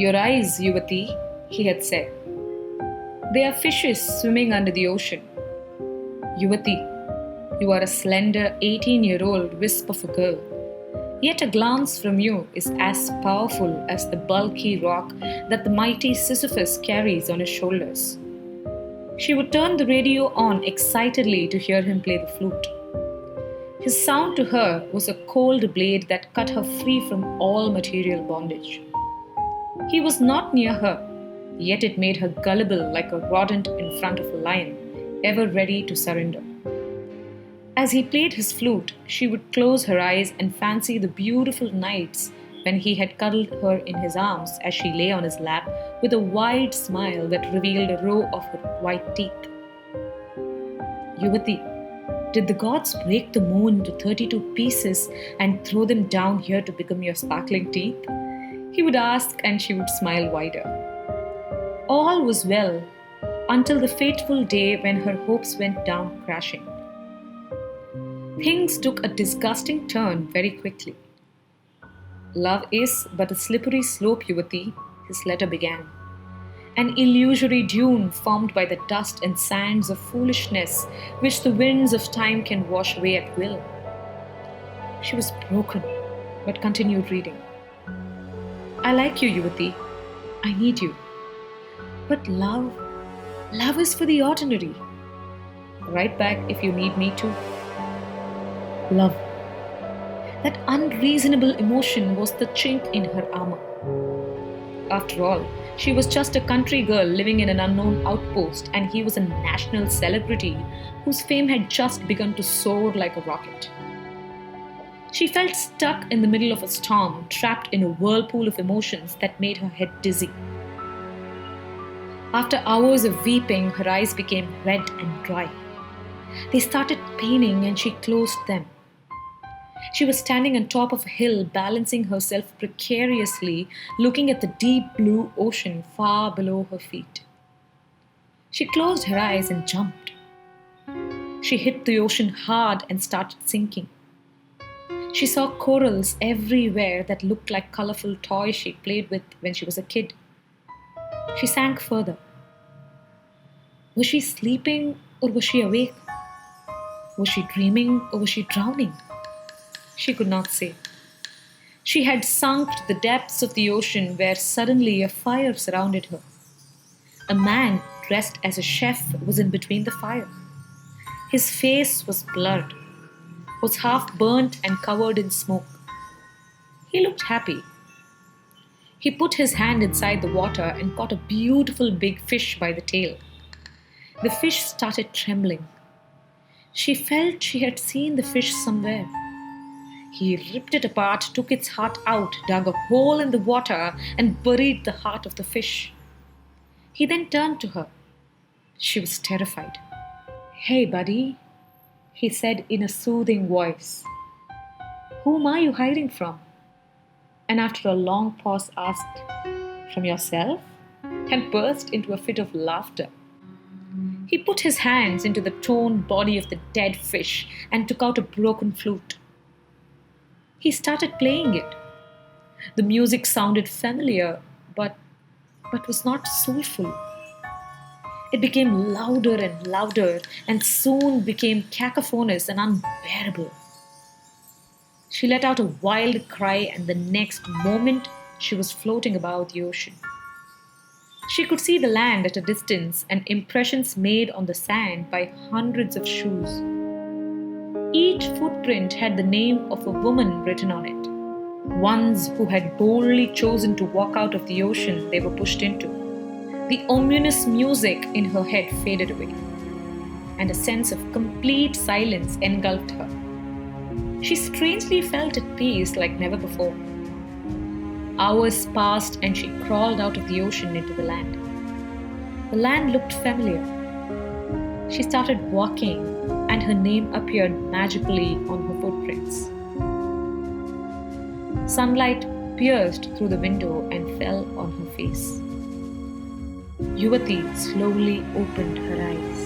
"Your eyes, Yuvati," he had said. "They are fishes swimming under the ocean. Yuvati, you are a slender 18-year-old wisp of a girl. Yet a glance from you is as powerful as the bulky rock that the mighty Sisyphus carries on his shoulders." She would turn the radio on excitedly to hear him play the flute. His sound to her was a cold blade that cut her free from all material bondage. He was not near her, yet it made her gullible like a rodent in front of a lion, ever ready to surrender. As he played his flute, she would close her eyes and fancy the beautiful nights when he had cuddled her in his arms as she lay on his lap with a wide smile that revealed a row of her white teeth. "Yuvati, did the gods break the moon into 32 pieces and throw them down here to become your sparkling teeth?" he would ask, and she would smile wider. All was well until the fateful day when her hopes went down crashing. Things took a disgusting turn very quickly. "Love is but a slippery slope, Yuvati," his letter began. "An illusory dune formed by the dust and sands of foolishness which the winds of time can wash away at will." She was broken, but continued reading. "I like you, Yuvati. I need you. But love is for the ordinary. Write back if you need me to. Love." That unreasonable emotion was the chink in her armor. After all, she was just a country girl living in an unknown outpost, and he was a national celebrity whose fame had just begun to soar like a rocket. She felt stuck in the middle of a storm, trapped in a whirlpool of emotions that made her head dizzy. After hours of weeping, her eyes became red and dry. They started paining and she closed them. She was standing on top of a hill, balancing herself precariously, looking at the deep blue ocean far below her feet. She closed her eyes and jumped. She hit the ocean hard and started sinking. She saw corals everywhere that looked like colorful toys she played with when she was a kid. She sank further. Was she sleeping or was she awake? Was she dreaming or was she drowning? She could not say. She had sunk to the depths of the ocean where suddenly a fire surrounded her. A man dressed as a chef was in between the fire. His face was blurred, was half burnt and covered in smoke. He looked happy. He put his hand inside the water and caught a beautiful big fish by the tail. The fish started trembling. She felt she had seen the fish somewhere. He ripped it apart, took its heart out, dug a hole in the water, and buried the heart of the fish. He then turned to her. She was terrified. "Hey, buddy," he said in a soothing voice. "Whom are you hiding from?" And after a long pause asked, "From yourself?" and burst into a fit of laughter. He put his hands into the torn body of the dead fish and took out a broken flute. He started playing it. The music sounded familiar, but was not soulful. It became louder and louder and soon became cacophonous and unbearable. She let out a wild cry, and the next moment she was floating above the ocean. She could see the land at a distance and impressions made on the sand by hundreds of shoes. Each footprint had the name of a woman written on it, ones who had boldly chosen to walk out of the ocean they were pushed into. The ominous music in her head faded away, and a sense of complete silence engulfed her. She strangely felt at peace like never before. Hours passed and she crawled out of the ocean into the land. The land looked familiar. She started walking, and her name appeared magically on her footprints. Sunlight pierced through the window and fell on her face. Yuvati slowly opened her eyes.